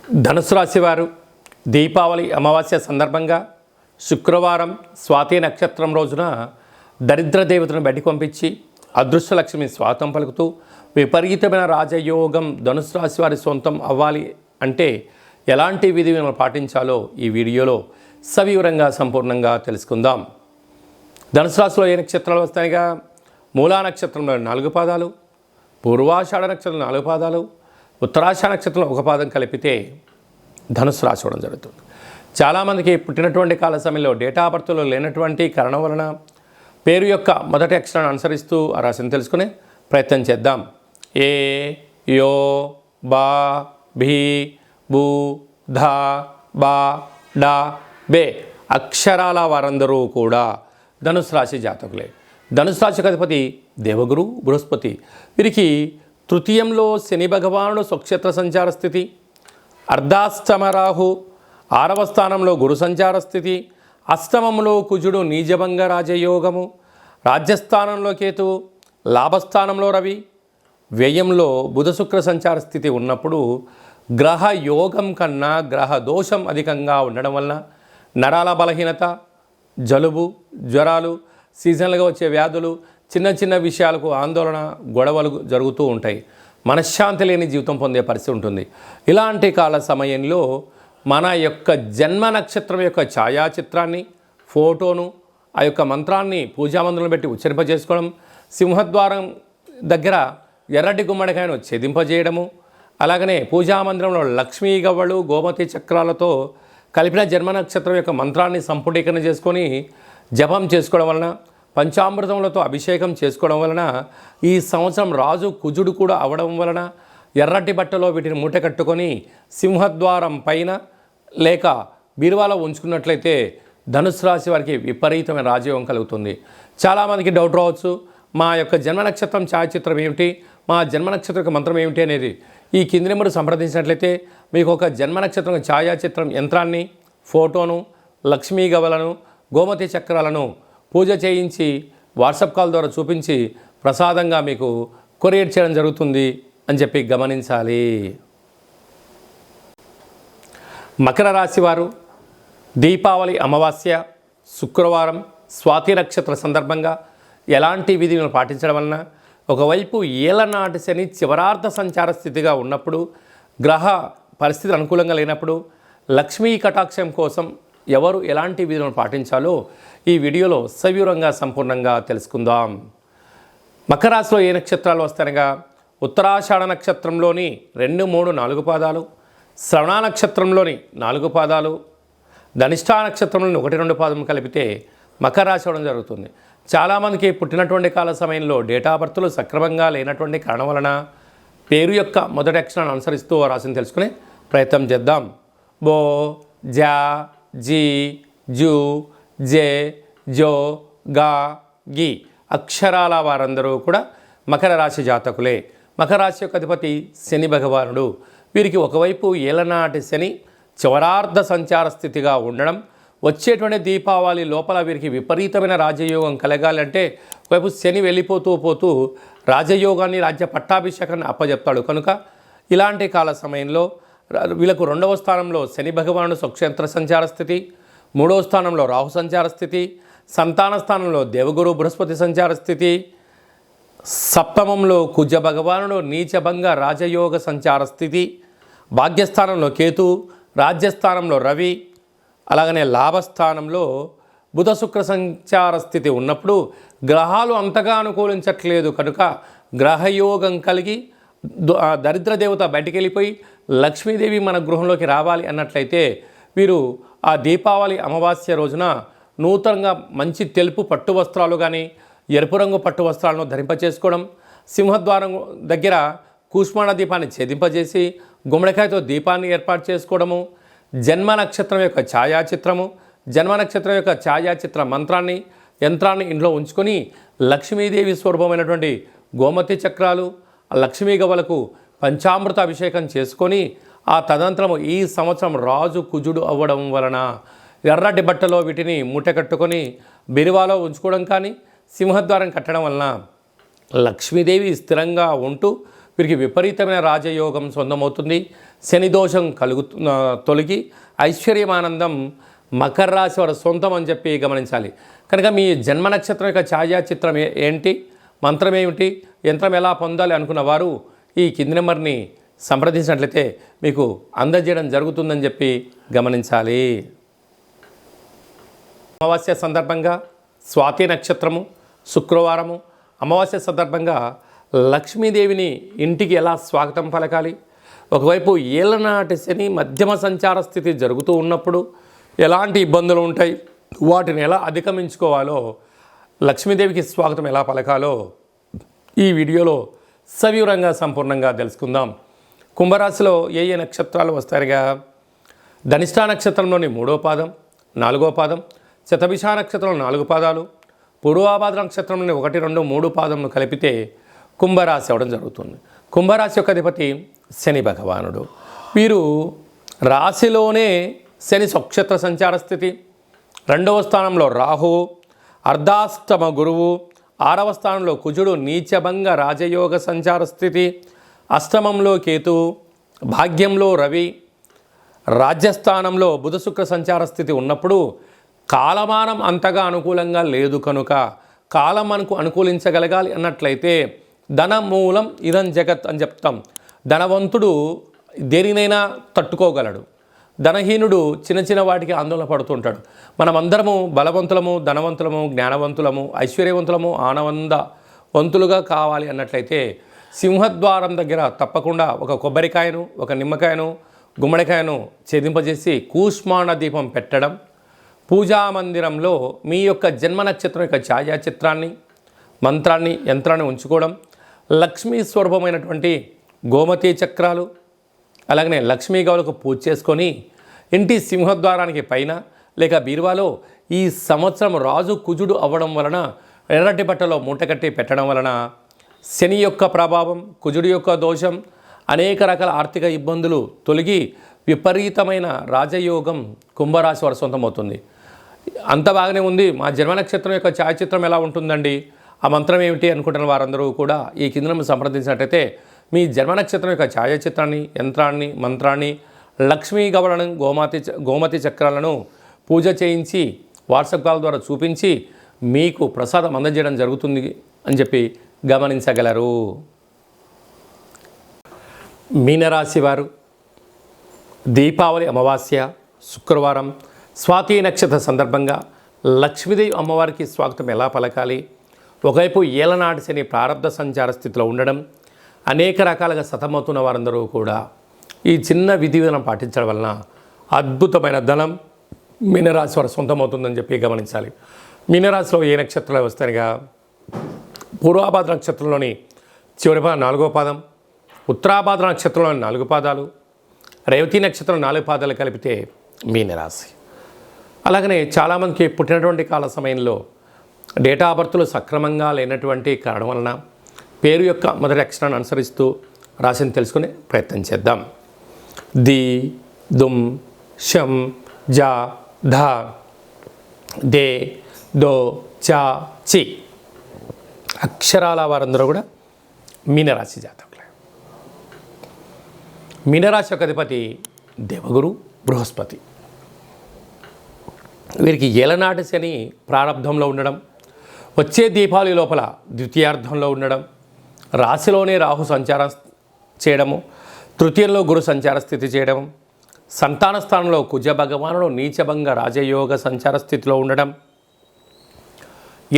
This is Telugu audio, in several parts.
ధనుసు రాశి వారు దీపావళి అమావాస్య సందర్భంగా శుక్రవారం స్వాతి నక్షత్రం రోజున దరిద్ర దేవతను బయటికి పంపించి అదృష్టలక్ష్మి స్వాతం పలుకుతూ విపరీతమైన రాజయోగం ధనుసు రాశి వారి సొంతం అవ్వాలి అంటే ఎలాంటి విధి విధానాలు పాటించాలో ఈ వీడియోలో సవివరంగా సంపూర్ణంగా తెలుసుకుందాం. ధనుసు రాశిలో ఏ నక్షత్రాలు వస్తాయిగా? మూలా నక్షత్రంలో 4 పాదాలు, పూర్వాషాఢ నక్షత్రంలో 4 పాదాలు, ఉత్తరాషాఢ నక్షత్రంలో 1 పాదం కలిపితే ధనుసు రాశి అవడం జరుగుతుంది. చాలామందికి పుట్టినటువంటి కాల సమయంలో డేటా బర్త్లో లేనటువంటి కారణం వలన పేరు యొక్క మొదటి అక్షరాన్ని అనుసరిస్తూ ఆ రాశిని తెలుసుకునే ప్రయత్నం చేద్దాం. ఏ, యో, బా, భీ, బూ, ధా, బా, డా, బే అక్షరాల వారందరూ కూడా ధనుసు రాశి జాతకులే. ధనుసు రాశికి అధిపతి దేవగురు బృహస్పతి. వీరికి తృతీయంలో శని భగవానుడు స్వక్షేత్ర సంచార స్థితి, అర్ధాష్టమ రాహు 6వ స్థానంలో గురు సంచార స్థితి, అష్టమంలో కుజుడు నీచభంగ రాజయోగము, రాజ్యస్థానంలో కేతువు, లాభస్థానంలో రవి, వ్యయంలో బుధ శుక్ర సంచార స్థితి ఉన్నప్పుడు గ్రహ యోగం కన్నా గ్రహ దోషం అధికంగా ఉండడం వలన నరాల బలహీనత, జలుబు, జ్వరాలు, సీజనల్గా వచ్చే వ్యాధులు, చిన్న చిన్న విషయాలకు ఆందోళన, గొడవలు జరుగుతూ ఉంటాయి. మనశ్శాంతి లేని జీవితం పొందే పరిస్థితి ఉంటుంది. ఇలాంటి కాల సమయంలో మన యొక్క జన్మ నక్షత్రం యొక్క ఛాయాచిత్రాన్ని, ఫోటోను, ఆ యొక్క మంత్రాన్ని పూజామందులను పెట్టి ఉచ్చరింపజేసుకోవడం, సింహద్వారం దగ్గర ఎర్రటి గుమ్మడికాయను ఛేదింపజేయడము, అలాగనే పూజామందిరంలో లక్ష్మీ గవ్వలు, గోమతి చక్రాలతో కలిపిన జన్మ నక్షత్రం యొక్క మంత్రాన్ని సంపుటీకరణ చేసుకొని జపం చేసుకోవడం వలన, పంచామృతములతో అభిషేకం చేసుకోవడం వలన, ఈ సంవత్సరం రాజు కుజుడు కూడా అవడం వలన ఎర్రటి బట్టలో వీటిని మూట కట్టుకొని సింహద్వారం పైన లేక బీరువాలో ఉంచుకున్నట్లయితే ధనుసు రాశి వారికి విపరీతమైన రాజయోగం కలుగుతుంది. చాలామందికి డౌట్ రావచ్చు, మా యొక్క జన్మ నక్షత్రం ఛాయాచిత్రం ఏమిటి, మా జన్మ నక్షత్రం యొక్క మంత్రం ఏమిటి అనేది. ఈ కింది నెంబర్ సంప్రదించినట్లయితే మీకు ఒక జన్మ నక్షత్రం ఛాయాచిత్రం యంత్రాన్ని, ఫోటోను, లక్ష్మీ గవలను, గోమతి చక్రాలను పూజ చేయించి వాట్సాప్ కాల్ ద్వారా చూపించి ప్రసాదంగా మీకు కొరియర్ చేయడం జరుగుతుంది అని చెప్పి గమనించాలి. మకర రాశి వారు దీపావళి అమావాస్య శుక్రవారం స్వాతి నక్షత్ర సందర్భంగా ఎలాంటి విధిని పాటించడం వలన ఒకవైపు ఏలనాటి శని చివరార్ధ సంచార స్థితిగా ఉన్నప్పుడు, గ్రహ పరిస్థితి అనుకూలంగా లేనప్పుడు లక్ష్మీ కటాక్షం కోసం ఎవరు ఎలాంటి విధులను పాటించాలో ఈ వీడియోలో సవివరంగా సంపూర్ణంగా తెలుసుకుందాం. మకర రాశిలో ఏ నక్షత్రాలు వస్తాయనగా ఉత్తరాషాఢ నక్షత్రంలోని 2, 3, 4 పాదాలు, శ్రవణ నక్షత్రంలోని 4 పాదాలు, ధనిష్ఠా నక్షత్రంలోని 1, 2 పాదం కలిపితే మకర రాశి అవడం జరుగుతుంది. చాలామందికి పుట్టినటువంటి కాల సమయంలో డేటా బర్త్లు సక్రమంగా లేనటువంటి కారణం వలన పేరు యొక్క మొదటి అక్షరాన్ని అనుసరిస్తూ ఆ రాశిని తెలుసుకునే ప్రయత్నం చేద్దాం. బో, జా, జీ, జూ, జే, జో, గా, గి అక్షరాల వారందరూ కూడా మకర రాశి జాతకులే. మకర రాశి యొక్క అధిపతి శని భగవానుడు. వీరికి ఒకవైపు ఏలనాటి శని చివరార్ధ సంచార స్థితిగా ఉండడం, వచ్చేటువంటి దీపావళి లోపల వీరికి విపరీతమైన రాజయోగం కలగాలంటే ఒకవైపు శని వెళ్ళిపోతూ పోతూ రాజయోగాన్ని, రాజ్య పట్టాభిషేకాన్ని అప్పచెప్తాడు. కనుక ఇలాంటి కాల సమయంలో వీళ్ళకు 2వ స్థానంలో శని భగవానుడు స్వక్షేత్ర సంచార స్థితి, 3వ స్థానంలో రాహు సంచార స్థితి, సంతాన స్థానంలో దేవగురు బృహస్పతి సంచార స్థితి, సప్తమంలో కుజ భగవానుడు నీచభంగ రాజయోగ సంచార స్థితి, భాగ్యస్థానంలో కేతు, రాజ్యస్థానంలో రవి, అలాగనే లాభస్థానంలో బుధ శుక్ర సంచార స్థితి ఉన్నప్పుడు గ్రహాలు అంతగా అనుకూలించట్లేదు. కనుక గ్రహయోగం కలిగి దరిద్ర దేవత బయటికి వెళ్ళిపోయి లక్ష్మీదేవి మన గృహంలోకి రావాలి అన్నట్లయితే వీరు ఆ దీపావళి అమావాస్య రోజున నూతనంగా మంచి తెలుపు పట్టు వస్త్రాలు కానీ, ఎరుపు రంగు పట్టు వస్త్రాలను ధరింపచేసుకోవడం, సింహద్వారం దగ్గర కూష్మాణ దీపాన్ని ఛేదింపజేసి గుమ్మడికాయతో దీపాన్ని ఏర్పాటు చేసుకోవడము, జన్మ నక్షత్రం యొక్క ఛాయాచిత్రము, జన్మ నక్షత్రం యొక్క ఛాయాచిత్ర మంత్రాన్ని, యంత్రాన్ని ఇంట్లో ఉంచుకొని లక్ష్మీదేవి స్వరూపమైనటువంటి గోమతి చక్రాలు, లక్ష్మీ గవలకు పంచామృత అభిషేకం చేసుకొని ఆ తదనంతరము ఈ సంవత్సరం రాజు కుజుడు అవ్వడం వలన ఎర్రటి బట్టలో వీటిని మూట కట్టుకొని బీరువాలో ఉంచుకోవడం కానీ, సింహద్వారం కట్టడం వలన లక్ష్మీదేవి స్థిరంగా ఉంటూ వీరికి విపరీతమైన రాజయోగం సొంతమవుతుంది. శని దోషం తొలగి ఐశ్వర్యమానందం మకర రాశి వారి సొంతం అని చెప్పి గమనించాలి. కనుక మీ జన్మ నక్షత్రం యొక్క ఛాయాచిత్రం ఏంటి, మంత్రం ఏమిటి, యంత్రం ఎలా పొందాలి అనుకున్న వారు ఈ కింది నెంబర్ని సంప్రదించినట్లయితే మీకు అందజేయడం జరుగుతుందని చెప్పి గమనించాలి. అమావాస్య సందర్భంగా స్వాతి నక్షత్రము, శుక్రవారము, అమావాస్య సందర్భంగా లక్ష్మీదేవిని ఇంటికి ఎలా స్వాగతం పలకాలి, ఒకవైపు ఏళ్ళనాటి శని మధ్యమ సంచార స్థితి జరుగుతూ ఉన్నప్పుడు ఎలాంటి ఇబ్బందులు ఉంటాయి, వాటిని ఎలా అధిగమించుకోవాలో, లక్ష్మీదేవికి స్వాగతం ఎలా పలకాలో ఈ వీడియోలో సవివరంగా సంపూర్ణంగా తెలుసుకుందాం. కుంభరాశిలో ఏ ఏ నక్షత్రాలు వస్తాయిగా, ధనిష్ఠా నక్షత్రంలోని 3వ పాదం, 4వ పాదం, శతభిష నక్షత్రంలో 4 పాదాలు, పూర్వాభాద్ర నక్షత్రంలోని 1, 2, 3 పాదంను కలిపితే కుంభరాశి అవ్వడం జరుగుతుంది. కుంభరాశి యొక్క అధిపతి శని భగవానుడు. వీరు రాశిలోనే శని స్వక్షేత్ర సంచార స్థితి, 2వ స్థానంలో రాహువు, అర్ధాష్టమ గురువు, 6వ స్థానంలో కుజుడు నీచభంగ రాజయోగ సంచార స్థితి, అష్టమంలో కేతువు, భాగ్యంలో రవి, రాజ్యస్థానంలో బుధ శుక్ర సంచార స్థితి ఉన్నప్పుడు కాలమానం అంతగా అనుకూలంగా లేదు. కనుక కాలం మనకు అనుకూలించగలగాలి అన్నట్లయితే ధనమూలం ఇదం జగత్ అని చెప్తాం. ధనవంతుడు దేనినైనా తట్టుకోగలడు, ధనహీనుడు చిన్న చిన్న వాటికి ఆందోళన పడుతుంటాడు. మనమందరము బలవంతులము, ధనవంతులము, జ్ఞానవంతులము, ఐశ్వర్యవంతులము, ఆనందవంతులుగా కావాలి అన్నట్లయితే సింహద్వారం దగ్గర తప్పకుండా ఒక కొబ్బరికాయను, ఒక నిమ్మకాయను, గుమ్మడికాయను ఛేదింపజేసి కూష్మాండ దీపం పెట్టడం, పూజా మందిరంలో మీ యొక్క జన్మ నక్షత్రం యొక్క ఛాయాచిత్రాన్ని, మంత్రాన్ని, యంత్రాన్ని ఉంచుకోవడం, లక్ష్మీ స్వరూపమైనటువంటి గోమతి చక్రాలు, అలాగనే లక్ష్మీ గౌలకు పూజ చేసుకొని ఇంటి సింహద్వారానికి పైన లేక బీరువాలో ఈ సంవత్సరం రాజు కుజుడు అవ్వడం వలన ఎర్రటి బట్టలో మూటకట్టి పెట్టడం వలన శని యొక్క ప్రభావం, కుజుడి యొక్క దోషం, అనేక రకాల ఆర్థిక ఇబ్బందులు తొలగి విపరీతమైన రాజయోగం కుంభరాశి వారి సొంతమవుతుంది. అంత బాగానే ఉంది, మా జన్మ నక్షత్రం యొక్క ఛాయాచిత్రం ఎలా ఉంటుందండి, ఆ మంత్రం ఏమిటి అనుకుంటున్న వారందరూ కూడా ఈ కింద సంప్రదించినట్టయితే మీ జన్మ నక్షత్రం యొక్క ఛాయాచిత్రాన్ని, యంత్రాన్ని, మంత్రాన్ని, లక్ష్మీ గవలను, గోమతి చక్రాలను పూజ చేయించి వాట్సాప్ కాల్ ద్వారా చూపించి మీకు ప్రసాదం అందజేయడం జరుగుతుంది అని చెప్పి గమనించగలరు. మీనరాశి వారు దీపావళి అమావాస్య శుక్రవారం స్వాతి నక్షత్ర సందర్భంగా లక్ష్మీదేవి అమ్మవారికి స్వాగతం ఎలా పలకాలి, ఒకవైపు ఏలనాటి శని ప్రారంధ సంచార స్థితిలో ఉండడం, అనేక రకాలుగా సతమవుతున్న వారందరూ కూడా ఈ చిన్న విధి విధానం పాటించడం వలన అద్భుతమైన ధనం మీనరాశి వారు సొంతమవుతుందని చెప్పి గమనించాలి. మీనరాశిలో ఏ నక్షత్రాలు వస్తాయిగా, పూర్వాభాద్ర నక్షత్రంలోని చివరి 4వ పాదం, ఉత్తరాభాద్ర నక్షత్రంలోని 4 పాదాలు, రేవతి నక్షత్రం 4 పాదాలు కలిపితే మీనరాశి. అలాగనే చాలామందికి పుట్టినటువంటి కాల సమయంలో డేటా ఆఫ్ బర్త్లు సక్రమంగా లేనటువంటి కారణం వలన పేరు యొక్క మొదటి అక్షరాన్ని అనుసరిస్తూ రాశిని తెలుసుకునే ప్రయత్నం చేద్దాం. ది, దుమ్, షం, జా, ధా, దే, దో, చా, చి అక్షరాల వారందరూ కూడా మీనరాశి జాతకులే. మీనరాశి యొక్క అధిపతి దేవగురు బృహస్పతి. వీరికి ఏలనాటి శని ప్రారంభంలో ఉండడం, వచ్చే దీపావళి లోపల ద్వితీయార్థంలో ఉండడం, రాశిలోనే రాహు సంచారం చేయడము, తృతీయంలో గురు సంచార స్థితి చేయడం, సంతాన స్థానంలో కుజ భగవానుడు నీచభంగ రాజయోగ సంచార స్థితిలో ఉండడం,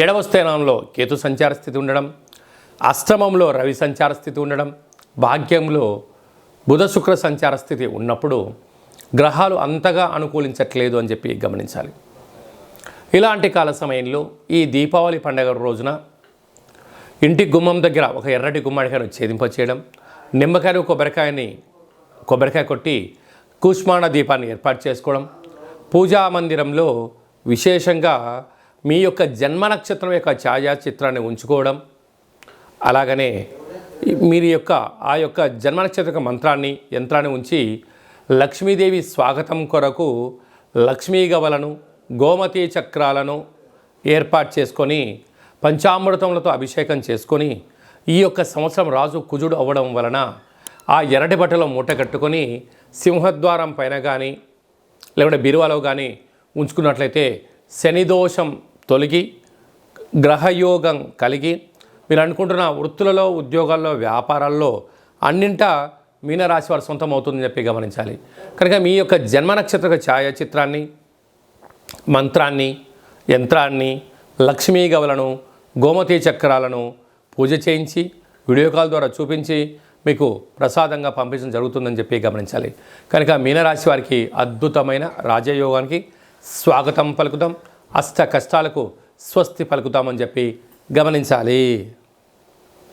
7వ స్థానంలో కేతు సంచార స్థితి ఉండడం, అష్టమంలో రవి సంచార స్థితి ఉండడం, భాగ్యంలో బుధ శుక్ర సంచార స్థితి ఉన్నప్పుడు గ్రహాలు అంతగా అనుకూలించట్లేదు అని చెప్పి గమనించాలి. ఇలాంటి కాల సమయంలో ఈ దీపావళి పండుగ రోజున ఇంటి గుమ్మం దగ్గర ఒక ఎర్రటి గుమ్మడికాయను ఛేదింపచేయడం, నిమ్మకాయను కొబ్బరికాయ కొట్టి కూష్మాండ దీపాన్ని ఏర్పాటు చేసుకోవడం, పూజా మందిరంలో విశేషంగా మీ యొక్క జన్మ నక్షత్రం యొక్క ఛాయాచిత్రాన్ని ఉంచుకోవడం, అలాగనే మీరు ఆ యొక్క జన్మ నక్షత్ర యొక్క మంత్రాన్ని, యంత్రాన్ని ఉంచి లక్ష్మీదేవి స్వాగతం కొరకు లక్ష్మీ గవలను, గోమతి చక్రాలను ఏర్పాటు చేసుకొని పంచామృతములతో అభిషేకం చేసుకొని ఈ యొక్క సంవత్సరం రాజు కుజుడు అవ్వడం వలన ఆ ఎర్రటి బట్టలో మూట కట్టుకొని సింహద్వారం పైన కానీ లేకుంటే బీరువాలో కానీ ఉంచుకున్నట్లయితే శని దోషం తొలగి గ్రహయోగం కలిగి మీరు అనుకుంటున్న వృత్తులలో, ఉద్యోగాల్లో, వ్యాపారాల్లో అన్నింటా మీనరాశి వారి సొంతం అవుతుందని చెప్పి గమనించాలి. కనుక మీ యొక్క జన్మ నక్షత్ర ఛాయాచిత్రాన్ని, మంత్రాన్ని, యంత్రాన్ని, లక్ష్మీ గవలను, గోమతి చక్రాలను పూజ చేయించి వీడియో కాల్ ద్వారా చూపించి మీకు ప్రసాదంగా పంపించడం జరుగుతుందని చెప్పి గమనించాలి. కనుక మీనరాశి వారికి అద్భుతమైన రాజయోగానికి స్వాగతం పలుకుదాం, అష్ట కష్టాలకు స్వస్తి పలుకుతామని చెప్పి గమనించాలి.